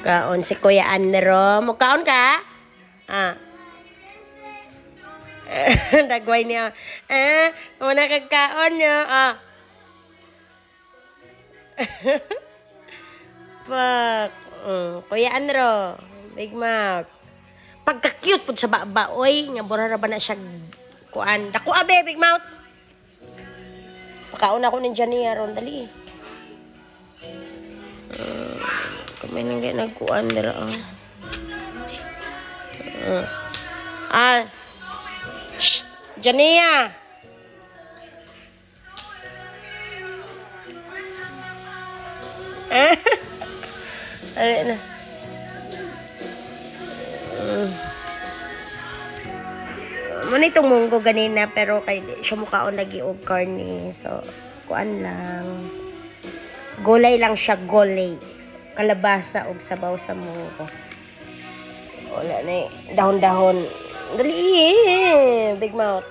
Kaon si Kuya Andro. Mukaon ka? Dagway niya. Muna kagkaon niya. Pak. Kuya Andro. Big Mouth. Pagka-cute po sa baba. Oy, nga burara ba na siya kuan. Dako abe, Big Mouth. Pakaon ako ni Jania ron. Dali. Kami nang nagkuan dira. Shh, Jania. Dali na. Muna itong munggo ganina pero kay siya mukhaon lagi og karne. So, kuan lang. Gulay lang siya, gulay. Kalabasa og sabaw sa munggo. Wala na dahon-dahon. Dali, Big Mouth.